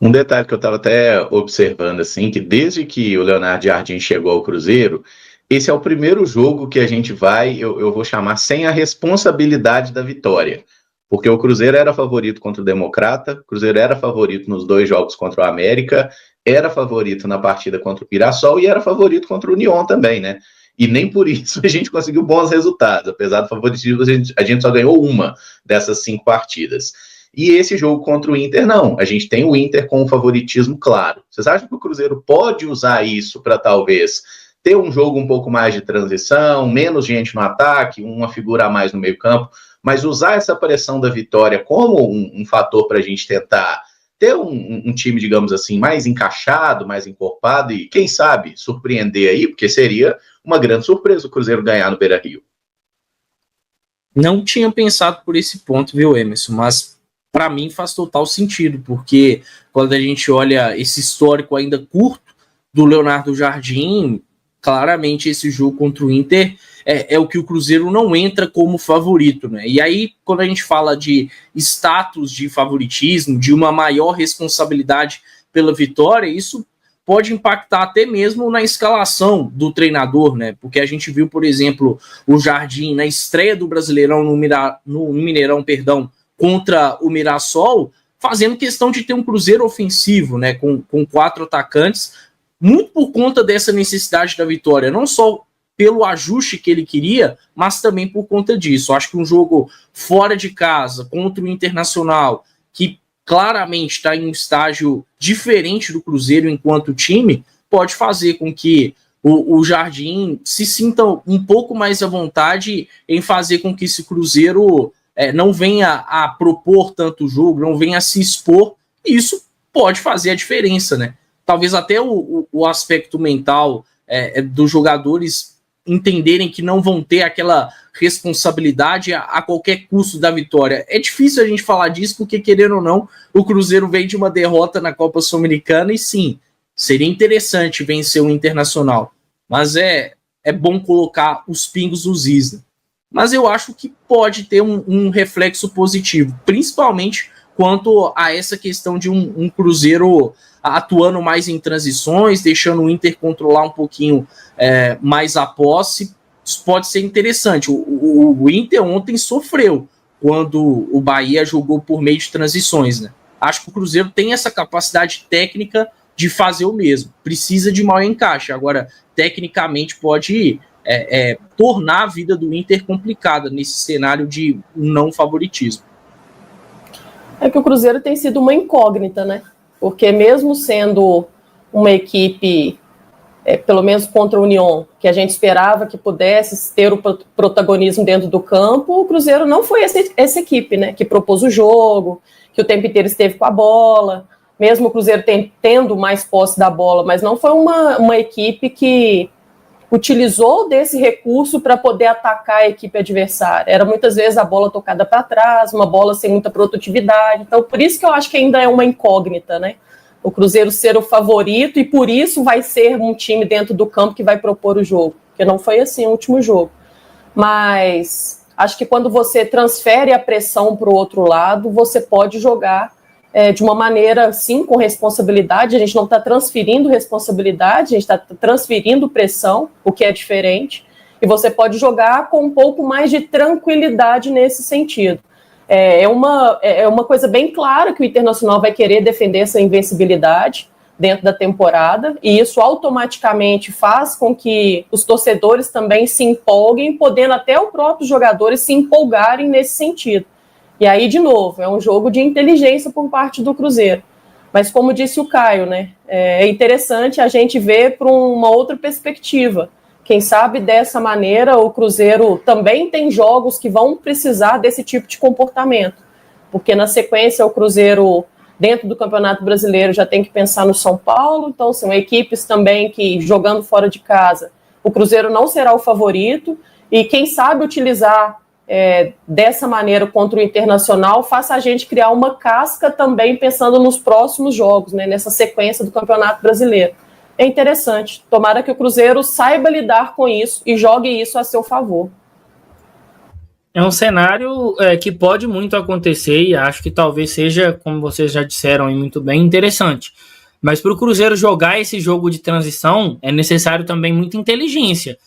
Um detalhe que eu estava até observando, assim, que desde que o Leonardo Jardim chegou ao Cruzeiro, esse é o primeiro jogo que a gente vai, eu vou chamar, sem a responsabilidade da vitória. Porque o Cruzeiro era favorito contra o Democrata, o Cruzeiro era favorito nos 2 jogos contra o América, era favorito na partida contra o Mirassol e era favorito contra o União também, né? E nem por isso a gente conseguiu bons resultados. Apesar do favoritismo, a gente só ganhou uma dessas 5 partidas. E esse jogo contra o Inter, não. A gente tem o Inter com um favoritismo claro. Vocês acham que o Cruzeiro pode usar isso para talvez ter um jogo um pouco mais de transição, menos gente no ataque, uma figura a mais no meio-campo, mas usar essa pressão da vitória como um fator para a gente tentar ter um time, digamos assim, mais encaixado, mais encorpado e, quem sabe, surpreender aí, porque seria uma grande surpresa o Cruzeiro ganhar no Beira-Rio. Não tinha pensado por esse ponto, viu, Emerson? Mas para mim faz total sentido, porque quando a gente olha esse histórico ainda curto do Leonardo Jardim, claramente esse jogo contra o Inter é o que o Cruzeiro não entra como favorito, né? E aí, quando a gente fala de status de favoritismo, de uma maior responsabilidade pela vitória, isso pode impactar até mesmo na escalação do treinador, né? Porque a gente viu, por exemplo, o Jardim na estreia do Brasileirão no Mineirão, contra o Mirassol, fazendo questão de ter um Cruzeiro ofensivo, né? Com 4 atacantes, muito por conta dessa necessidade da vitória, não só pelo ajuste que ele queria, mas também por conta disso. Acho que um jogo fora de casa, contra o Internacional, que claramente está em um estágio diferente do Cruzeiro enquanto time, pode fazer com que o Jardim se sinta um pouco mais à vontade em fazer com que esse Cruzeiro não venha a propor tanto jogo, não venha a se expor, e isso pode fazer a diferença, né? Talvez até o aspecto mental dos jogadores entenderem que não vão ter aquela responsabilidade a qualquer custo da vitória. É difícil a gente falar disso, porque, querendo ou não, o Cruzeiro veio de uma derrota na Copa Sul-Americana e sim, seria interessante vencer o Internacional, mas é bom colocar os pingos nos is, né? Mas eu acho que pode ter um reflexo positivo, principalmente quanto a essa questão de um Cruzeiro atuando mais em transições, deixando o Inter controlar um pouquinho mais a posse. Isso pode ser interessante. O Inter ontem sofreu quando o Bahia jogou por meio de transições, né? Acho que o Cruzeiro tem essa capacidade técnica de fazer o mesmo. Precisa de maior encaixe. Agora, tecnicamente, pode tornar a vida do Inter complicada nesse cenário de não favoritismo. É que o Cruzeiro tem sido uma incógnita, né? Porque mesmo sendo uma equipe, pelo menos contra a União, que a gente esperava que pudesse ter o protagonismo dentro do campo, o Cruzeiro não foi essa equipe, né? Que propôs o jogo, que o tempo inteiro esteve com a bola, mesmo o Cruzeiro tendo mais posse da bola, mas não foi uma equipe que utilizou desse recurso para poder atacar a equipe adversária. Era muitas vezes a bola tocada para trás, uma bola sem muita produtividade. Então, por isso que eu acho que ainda é uma incógnita, né? O Cruzeiro ser o favorito e por isso vai ser um time dentro do campo que vai propor o jogo, porque não foi assim o último jogo. Mas acho que quando você transfere a pressão para o outro lado, você pode jogar de uma maneira, sim, com responsabilidade. A gente não está transferindo responsabilidade, a gente está transferindo pressão, o que é diferente, e você pode jogar com um pouco mais de tranquilidade nesse sentido. É uma coisa bem clara que o Internacional vai querer defender essa invencibilidade dentro da temporada, e isso automaticamente faz com que os torcedores também se empolguem, podendo até os próprios jogadores se empolgarem nesse sentido. E aí, de novo, é um jogo de inteligência por parte do Cruzeiro. Mas como disse o Caio, né, é interessante a gente ver por uma outra perspectiva. Quem sabe dessa maneira o Cruzeiro também tem jogos que vão precisar desse tipo de comportamento. Porque na sequência o Cruzeiro, dentro do Campeonato Brasileiro, já tem que pensar no São Paulo. Então são equipes também que, jogando fora de casa, o Cruzeiro não será o favorito. E quem sabe utilizar dessa maneira contra o Internacional faça a gente criar uma casca também pensando nos próximos jogos, né, nessa sequência do Campeonato Brasileiro. É interessante. Tomara que o Cruzeiro saiba lidar com isso e jogue isso a seu favor. É um cenário que pode muito acontecer e acho que talvez seja, como vocês já disseram e muito bem, interessante. Mas para o Cruzeiro jogar esse jogo de transição é necessário também muita inteligência.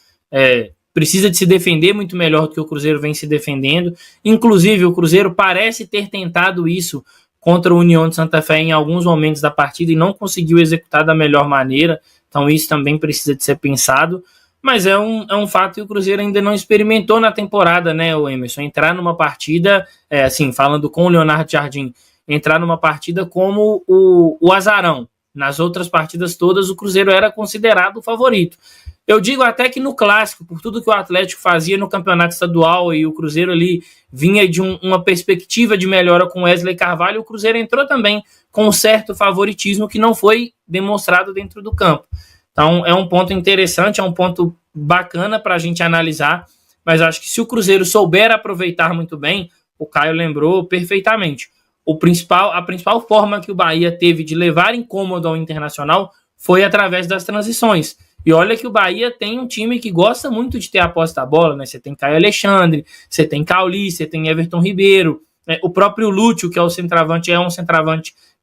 Precisa de se defender muito melhor do que o Cruzeiro vem se defendendo. Inclusive, o Cruzeiro parece ter tentado isso contra o União de Santa Fé em alguns momentos da partida e não conseguiu executar da melhor maneira. Então isso também precisa de ser pensado. Mas é um fato que o Cruzeiro ainda não experimentou na temporada, né, o Emerson? Entrar numa partida, assim, falando com o Leonardo Jardim, entrar numa partida como o azarão. Nas outras partidas todas, o Cruzeiro era considerado o favorito. Eu digo até que no Clássico, por tudo que o Atlético fazia no Campeonato Estadual e o Cruzeiro ali vinha de uma perspectiva de melhora com Wesley Carvalho, o Cruzeiro entrou também com um certo favoritismo que não foi demonstrado dentro do campo. Então é um ponto interessante, é um ponto bacana para a gente analisar, mas acho que se o Cruzeiro souber aproveitar muito bem, o Caio lembrou perfeitamente. A principal forma que o Bahia teve de levar incômodo ao Internacional foi através das transições. E olha que o Bahia tem um time que gosta muito de ter a posse da bola, né? Você tem Caio Alexandre, você tem Cauli, você tem Everton Ribeiro, o próprio Lúcio, que é um centroavante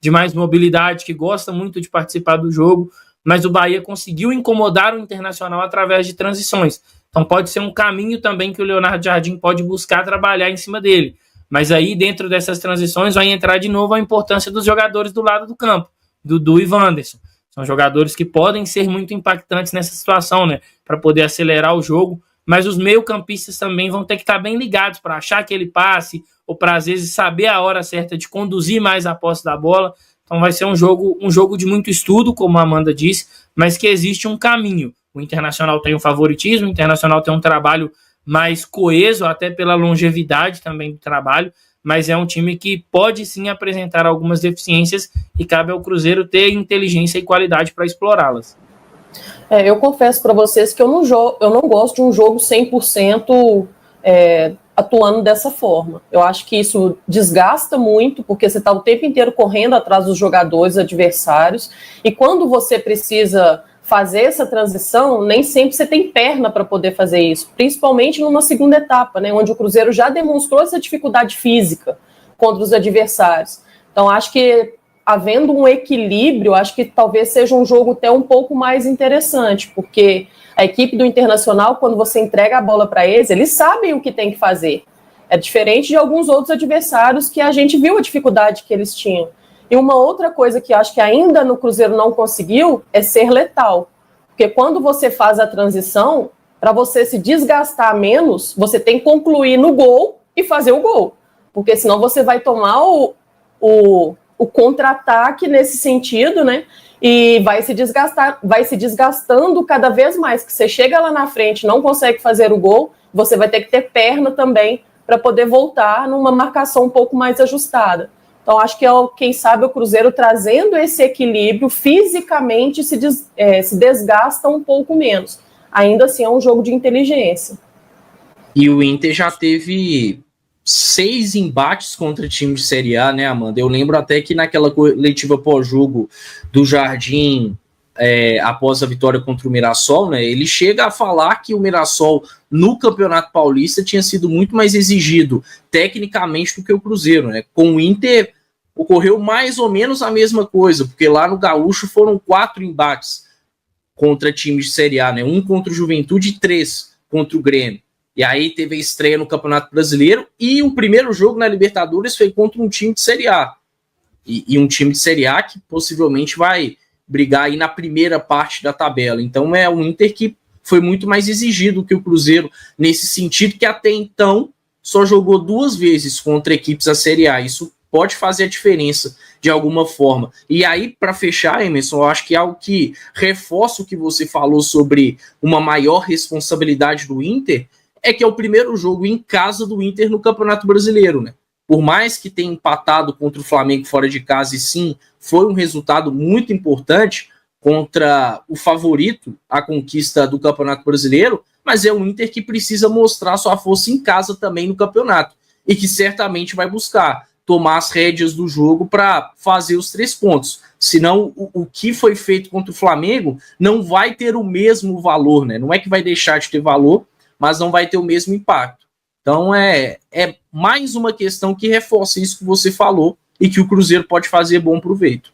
de mais mobilidade, que gosta muito de participar do jogo, mas o Bahia conseguiu incomodar o Internacional através de transições. Então pode ser um caminho também que o Leonardo Jardim pode buscar trabalhar em cima dele. Mas aí, dentro dessas transições, vai entrar de novo a importância dos jogadores do lado do campo, Dudu e Wanderson. São jogadores que podem ser muito impactantes nessa situação, né? Para poder acelerar o jogo. Mas os meio-campistas também vão ter que estar bem ligados para achar aquele passe ou para, às vezes, saber a hora certa de conduzir mais a posse da bola. Então vai ser um jogo de muito estudo, como a Amanda disse, mas que existe um caminho. O Internacional tem um favoritismo, o Internacional tem um trabalho mais coeso, até pela longevidade também do trabalho, mas é um time que pode sim apresentar algumas deficiências e cabe ao Cruzeiro ter inteligência e qualidade para explorá-las. Eu confesso para vocês que eu não gosto de um jogo 100% atuando dessa forma. Eu acho que isso desgasta muito, porque você está o tempo inteiro correndo atrás dos jogadores adversários, e quando você precisa fazer essa transição, nem sempre você tem perna para poder fazer isso, principalmente numa segunda etapa, né, onde o Cruzeiro já demonstrou essa dificuldade física contra os adversários. Então, acho que havendo um equilíbrio, acho que talvez seja um jogo até um pouco mais interessante, porque a equipe do Internacional, quando você entrega a bola para eles sabem o que tem que fazer. É diferente de alguns outros adversários que a gente viu a dificuldade que eles tinham. E uma outra coisa que acho que ainda no Cruzeiro não conseguiu é ser letal. Porque quando você faz a transição, para você se desgastar menos, você tem que concluir no gol e fazer o gol. Porque senão você vai tomar o contra-ataque nesse sentido, né? E vai se desgastando cada vez mais. Que você chega lá na frente, não consegue fazer o gol, você vai ter que ter perna também para poder voltar numa marcação um pouco mais ajustada. Então, acho que quem sabe o Cruzeiro trazendo esse equilíbrio, fisicamente se desgasta um pouco menos. Ainda assim, é um jogo de inteligência. E o Inter já teve 6 embates contra times de Série A, né, Amanda? Eu lembro até que naquela coletiva pós-jogo do Jardim, após a vitória contra o Mirassol, né, ele chega a falar que o Mirassol no Campeonato Paulista tinha sido muito mais exigido tecnicamente do que o Cruzeiro, né? Com o Inter ocorreu mais ou menos a mesma coisa, porque lá no Gaúcho foram 4 embates contra times de Série A, né? 1 contra o Juventude e 3 contra o Grêmio. E aí teve a estreia no Campeonato Brasileiro e o primeiro jogo na Libertadores foi contra um time de Série A. E um time de Série A que possivelmente vai brigar aí na primeira parte da tabela. Então é um Inter que foi muito mais exigido que o Cruzeiro nesse sentido, que até então só jogou 2 vezes contra equipes da Série A. Isso pode fazer a diferença de alguma forma. E aí, para fechar, Emerson, eu acho que é algo que reforça o que você falou sobre uma maior responsabilidade do Inter, é que é o primeiro jogo em casa do Inter no Campeonato Brasileiro, né? Por mais que tenha empatado contra o Flamengo fora de casa, e sim, foi um resultado muito importante contra o favorito à conquista do Campeonato Brasileiro, mas é um Inter que precisa mostrar sua força em casa também no campeonato, e que certamente vai buscar tomar as rédeas do jogo para fazer os 3 pontos. Senão, o que foi feito contra o Flamengo não vai ter o mesmo valor, né? Não é que vai deixar de ter valor, mas não vai ter o mesmo impacto. Então é mais uma questão que reforça isso que você falou e que o Cruzeiro pode fazer bom proveito.